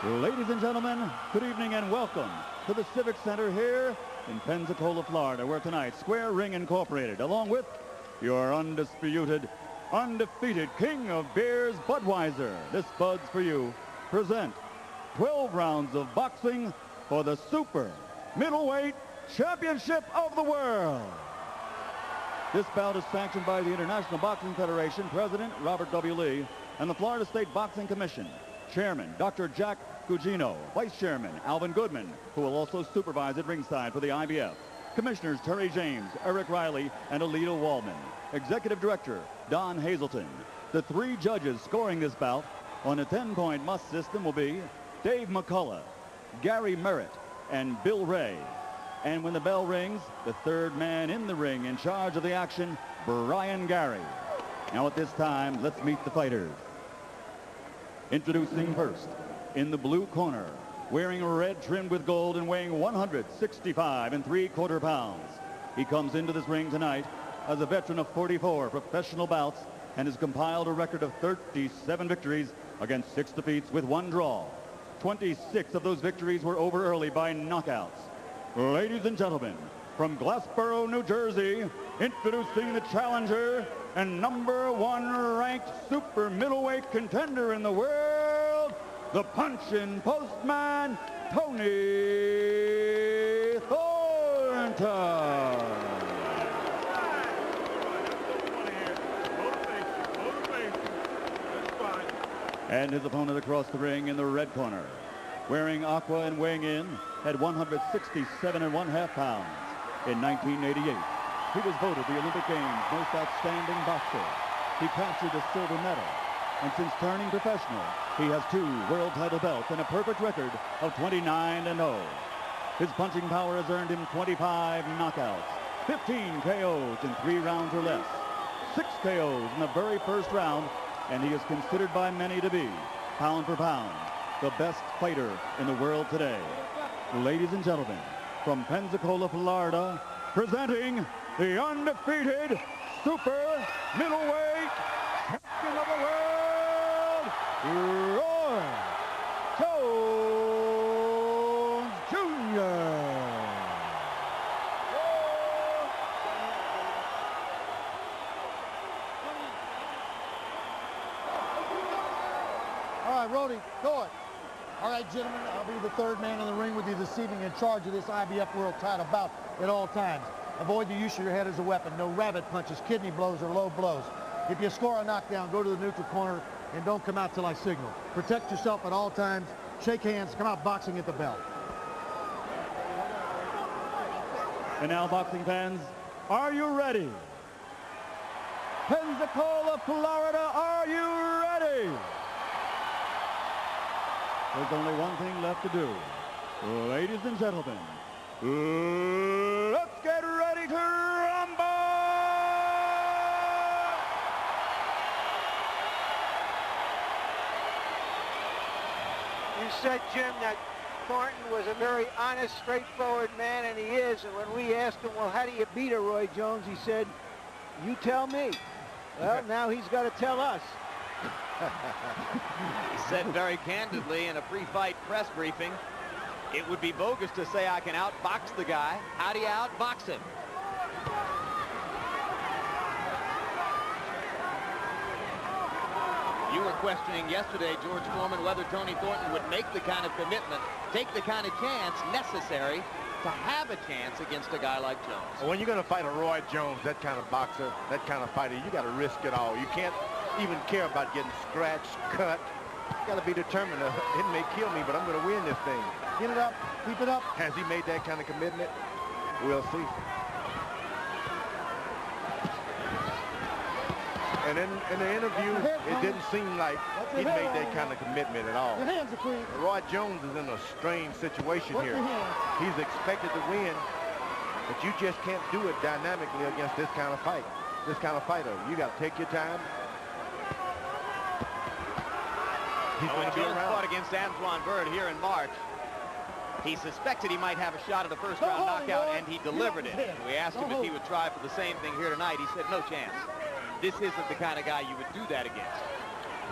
Ladies and gentlemen, good evening and welcome to the Civic Center here in Pensacola, Florida, where tonight Square Ring Incorporated, along with your undisputed, undefeated king of beers, Budweiser, this Bud's for you, present 12 rounds of boxing for the Super Middleweight Championship of the World. This bout is sanctioned by the International Boxing Federation, President Robert W. Lee, and the Florida State Boxing Commission, Chairman Dr. Jack Gugino, Vice Chairman Alvin Goodman, who will also supervise at ringside for the IBF, Commissioners Terry James, Eric Riley, and Alito Waldman, Executive Director Don Hazelton. The three judges scoring this bout on a 10-point must system will be Dave McCullough, Gary Merritt, and Bill Ray. And when the bell rings, the third man in the ring in charge of the action, Brian Gary. Now at this time, let's meet the fighters. Introducing first, in the blue corner, wearing red trimmed with gold and weighing 165 3/4 pounds. He comes into this ring tonight as a veteran of 44 professional bouts and has compiled a record of 37 victories against 6 defeats with 1 draw. 26 of those victories were over early by knockouts. Ladies and gentlemen, from Glassboro, New Jersey, introducing the challenger and #1 ranked super middleweight contender in the world, the punch-in postman, Tony Thornton. And his opponent across the ring in the red corner, wearing aqua and weighing in at 167 1/2 pounds. In 1988, he was voted the Olympic Games most outstanding boxer. He captured a silver medal, and since turning professional, he has 2 world title belts and a perfect record of 29-0. His punching power has earned him 25 knockouts, 15 KOs in 3 rounds or less, 6 KOs in the very first round, and he is considered by many to be, pound for pound, the best fighter in the world today. Ladies and gentlemen, from Pensacola, Florida, presenting the undefeated super middleweight champion of the world, Roy Jones Jr. All right, Rody, go it. All right, gentlemen, I'll be the third man in the ring with you this evening in charge of this IBF World Title bout at all times. Avoid the use of your head as a weapon. No rabbit punches, kidney blows, or low blows. If you score a knockdown, go to the neutral corner and don't come out till I signal. Protect yourself at all times. Shake hands. Come out boxing at the bell. And now, boxing fans, are you ready? Pensacola, Florida, are you ready? There's only one thing left to do. Ladies and gentlemen, let's get ready to rumble! You said, Jim, that Thornton was a very honest, straightforward man, and he is. And when we asked him, well, how do you beat a Roy Jones? He said, you tell me. Well, now he's got to tell us. He said very candidly in a pre-fight press briefing, it would be bogus to say I can outbox the guy. How do you outbox him? You were questioning yesterday, George Foreman, whether Tony Thornton would make the kind of commitment, take the kind of chance necessary to have a chance against a guy like Jones. When you're going to fight a Roy Jones, that kind of boxer, that kind of fighter, you got to risk it all. You can't even care about getting scratched, cut. You got to be determined. It may kill me, but I'm going to win this thing. Get it up. Keep it up. Has he made that kind of commitment? We'll see. And in the interview, it didn't seem like he'd made that kind of commitment at all. Your hands are free. Roy Jones is in a strange situation here. He's expected to win, but you just can't do it dynamically against this kind of fight. This kind of fighter. You got to take your time. He's going to be Jones around. fought against Antoine Bird here in March. He suspected he might have a shot at a first-round knockout, and he delivered it. We asked him if he would try for the same thing here tonight. He said, no chance. This isn't the kind of guy you would do that against.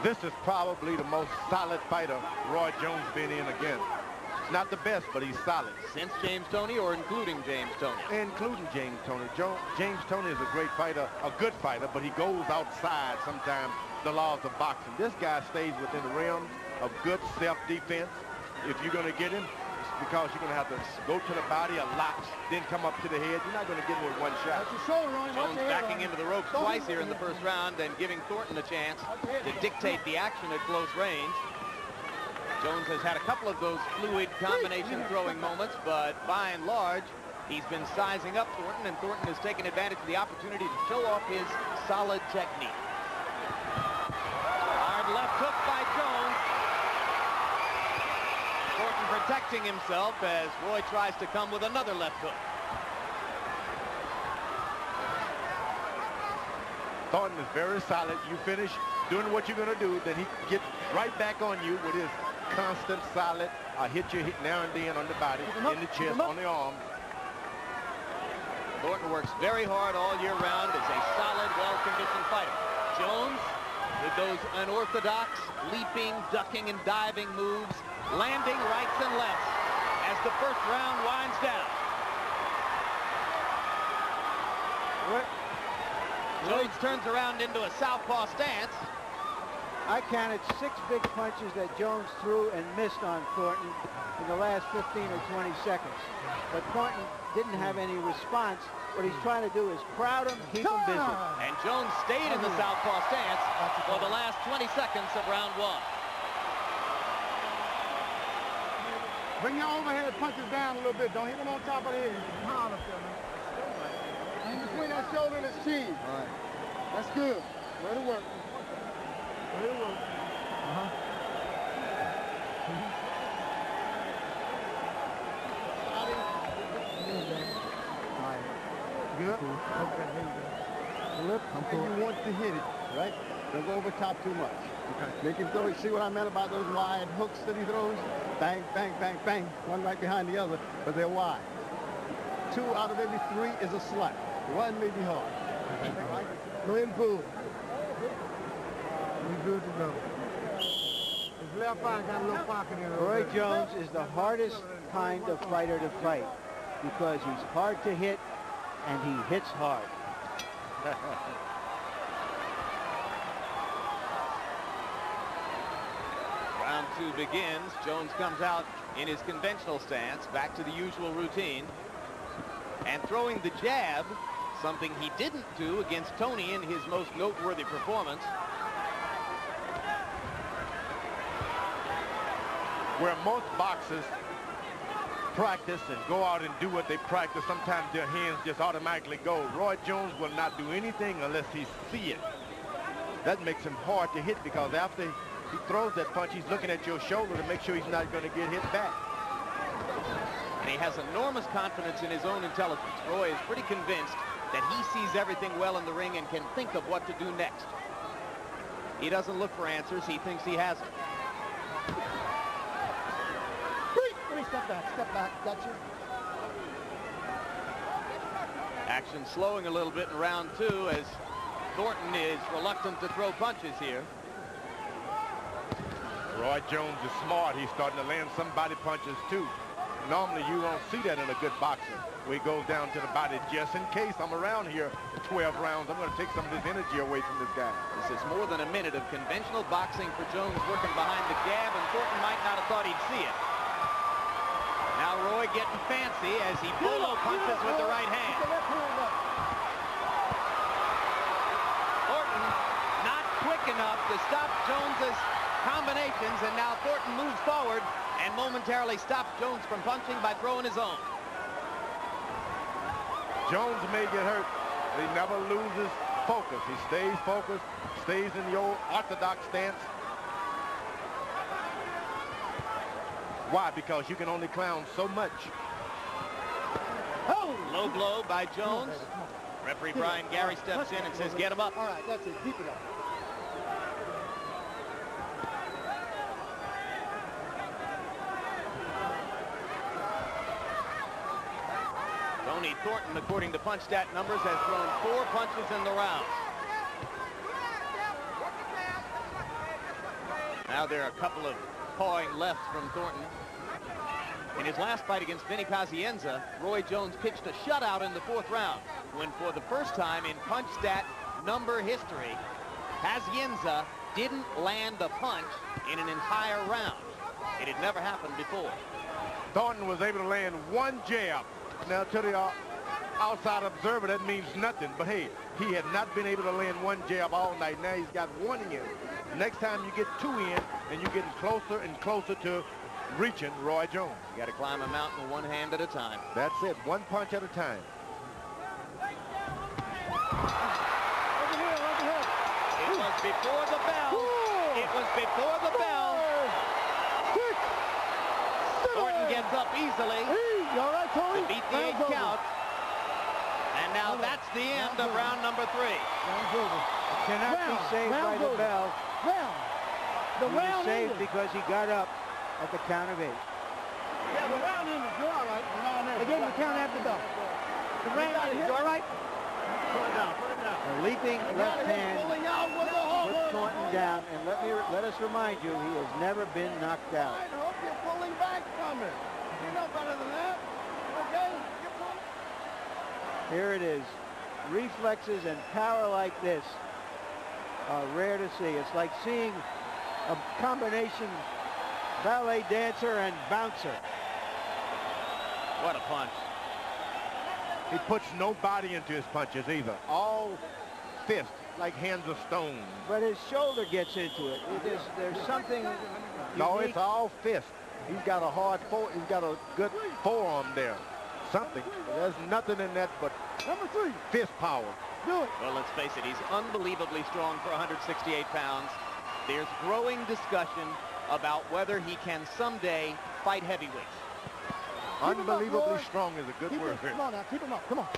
This is probably the most solid fighter Roy Jones been in again. Not the best, but he's solid. Since James Toney or including James Toney? Including James Toney. James Toney is a great fighter, a good fighter, but he goes outside sometimes the laws of boxing. This guy stays within the realms of good self-defense. If you're going to get him, it's because you're going to have to go to the body a lot, then come up to the head. You're not going to get him with one shot. Jones backing into the ropes twice here in the first round and giving Thornton a chance to dictate the action at close range. Jones has had a couple of those fluid combination throwing moments, but by and large, he's been sizing up Thornton, and Thornton has taken advantage of the opportunity to show off his solid technique. Hard left hook by Jones. Thornton protecting himself as Roy tries to come with another left hook. Thornton is very solid. You finish doing what you're going to do, then he gets right back on you with his constant, solid, hit you now and then on the body, in the chest, on the arm. Thornton works very hard all year round as a solid, well-conditioned fighter. Jones, with those unorthodox, leaping, ducking, and diving moves, landing rights and lefts as the first round winds down. Jones turns around into a southpaw stance. I counted 6 big punches that Jones threw and missed on Thornton in the last 15 or 20 seconds. But Thornton didn't have any response. What he's trying to do is crowd him, keep him busy. And Jones stayed in the southpaw stance for the last 20 seconds of round 1. Bring your overhead punches down a little bit. Don't hit him on top of the head. Hard up there, man. In between that shoulder and his chin. All right. That's good. Way to work. Way to work. Good. Okay, here you go. Flip, and you want to hit it, right? Don't go over top too much. Okay. Make him throw. See what I meant about those wide hooks that he throws? Bang, bang, bang, bang. One right behind the other, but they're wide. 2 out of every 3 is a slap. 1 may be hard. Go ahead and pull. He's good to go. His left eye got a little pocket in it. Roy Jones is the hardest kind of fighter to fight because he's hard to hit and he hits hard. Round 2 begins. Jones comes out in his conventional stance, back to the usual routine, and throwing the jab, something he didn't do against Toney in his most noteworthy performance. Where most boxers practice and go out and do what they practice, sometimes their hands just automatically go. Roy Jones will not do anything unless he sees it. That makes him hard to hit because after he throws that punch, he's looking at your shoulder to make sure he's not going to get hit back. And he has enormous confidence in his own intelligence. Roy is pretty convinced that he sees everything well in the ring and can think of what to do next. He doesn't look for answers. He thinks he has them. Step back, gotcha. Action slowing a little bit in round 2 as Thornton is reluctant to throw punches here. Roy Jones is smart. He's starting to land some body punches too. Normally you won't see that in a good boxer, where he goes down to the body just in case I'm around here 12 rounds. I'm going to take some of this energy away from this guy. This is more than a minute of conventional boxing for Jones working behind the jab, and Thornton might not have thought he'd see it. Now Roy getting fancy as he polo punches with the right hand. Thornton not quick enough to stop Jones's combinations, and now Thornton moves forward and momentarily stops Jones from punching by throwing his own. Jones may get hurt, but he never loses focus. He stays focused, stays in the old orthodox stance. Why? Because you can only clown so much. Oh! Low blow by Jones. Referee Brian Gary steps in and says, get him up. All right, that's it. Keep it up. Tony Thornton, according to PunchStat numbers, has thrown 4 punches in the round. Now there are a couple of pawing lefts from Thornton. In his last fight against Vinny Pazienza, Roy Jones pitched a shutout in the 4th round, when for the first time in punch stat number history, Pazienza didn't land a punch in an entire round. It had never happened before. Thornton was able to land one jab. Now to the outside observer, that means nothing. But hey, he had not been able to land one jab all night. Now he's got one in. Next time you get 2 in, and you're getting closer and closer to reaching Roy Jones. You got to climb a mountain one hand at a time. That's it, one punch at a time. It was before the bell. It was before the bell. Thornton gets up easily All right, Tony? to beat the 8 count. And now that's the end of round number 3. Cannot be saved by the bell. The He was round saved ended. because he got up at the count of 8. Yeah, the round ended. You're all right. The round ended. They gave him the count after the bell. The round ended. You all right? Put it down. Put it down. A leaping left hand Pulling out with the whole puts Thornton down. And let us remind you, he has never been knocked out. I hope you're pulling back from it. You know better than that. Okay? You're pulling. Here it is. Reflexes and power like this are rare to see. It's like seeing a combination ballet dancer and bouncer. What a punch. He puts no body into his punches either. All fist, like hands of stone. But his shoulder gets into it. There's something No, unique. it's all fist. He's got a hard he's got a good forearm there. Something. There's nothing in that but Number 3. fist power. Do it. Well, let's face it, he's unbelievably strong for 168 pounds. There's growing discussion about whether he can someday fight heavyweights. Unbelievably strong is a good word. Come on now. Keep him up. Come on.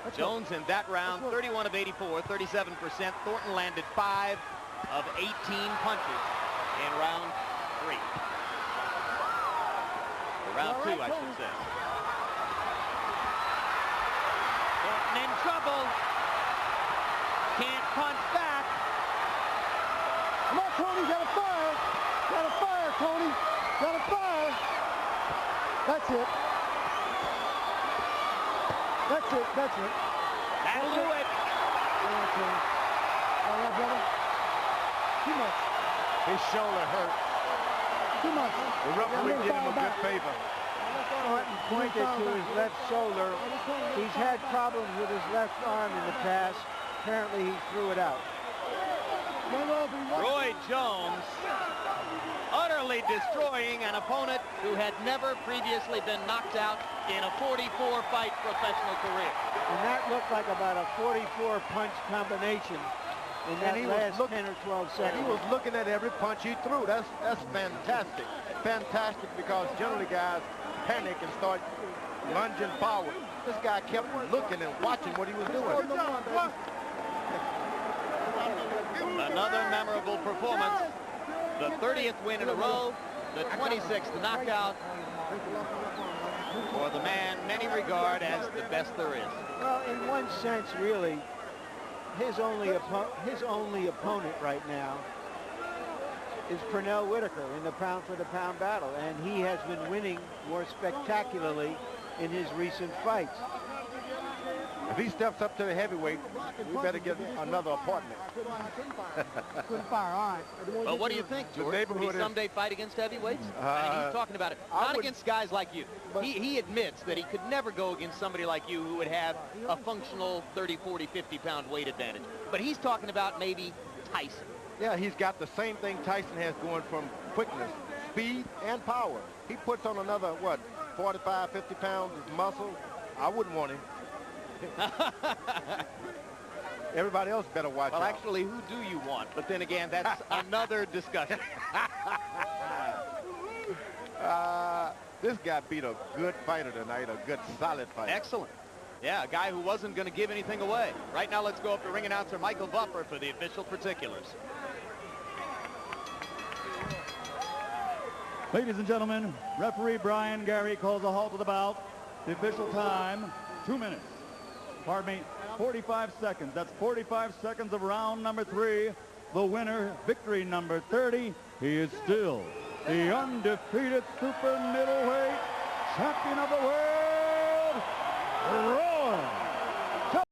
Let's go. Jones in that round, 31 of 84, 37%. Thornton landed 5 of 18 punches in round 3. Or round 2, I should say. Thornton in trouble. Can't punch back. Come on, Tony. Got to fire. Got to fire, Tony. Got to fire. That's it. That's it. That's it. That'll do it. All right, brother. Too much. His shoulder hurt. Too much. The referee did him a good favor. Thornton pointed to his left shoulder. He's had problems with his left arm in the past. Apparently he threw it out. Roy Jones utterly destroying an opponent who had never previously been knocked out in a 44-fight professional career. And that looked like about a 44 punch combination in that last 10 or 12 seconds. He was looking at every punch he threw. That's fantastic. Fantastic, because generally guys panic and start lunging forward. This guy kept looking and watching what he was doing. Another memorable performance. The 30th win in a row, the 26th knockout for the man many regard as the best there is. Well, in one sense, really, his only opponent right now is Pernell Whitaker in the pound-for-the-pound battle, and he has been winning more spectacularly in his recent fights. If he steps up to the heavyweight, we better get another apartment. Couldn't fire. All right. Well, what do you think, George? Will he someday fight against heavyweights? I mean, he's talking about it. Not against guys like you. He admits that he could never go against somebody like you who would have a functional 30, 40, 50-pound weight advantage. But he's talking about maybe Tyson. Yeah, he's got the same thing Tyson has going from quickness, speed, and power. He puts on another, 45, 50 pounds of muscle. I wouldn't want him. Everybody else better watch out. Well, actually, who do you want? But then again, that's another discussion. This guy beat a good fighter tonight, a good, solid fighter. Excellent. Yeah, a guy who wasn't going to give anything away. Right now, let's go up to ring announcer Michael Buffer for the official particulars. Ladies and gentlemen, referee Brian Gary calls a halt to the bout. The official time, 2 minutes. Pardon me, 45 seconds. That's 45 seconds of round number 3. the winner, victory number 30. He is still the undefeated super middleweight champion of the world.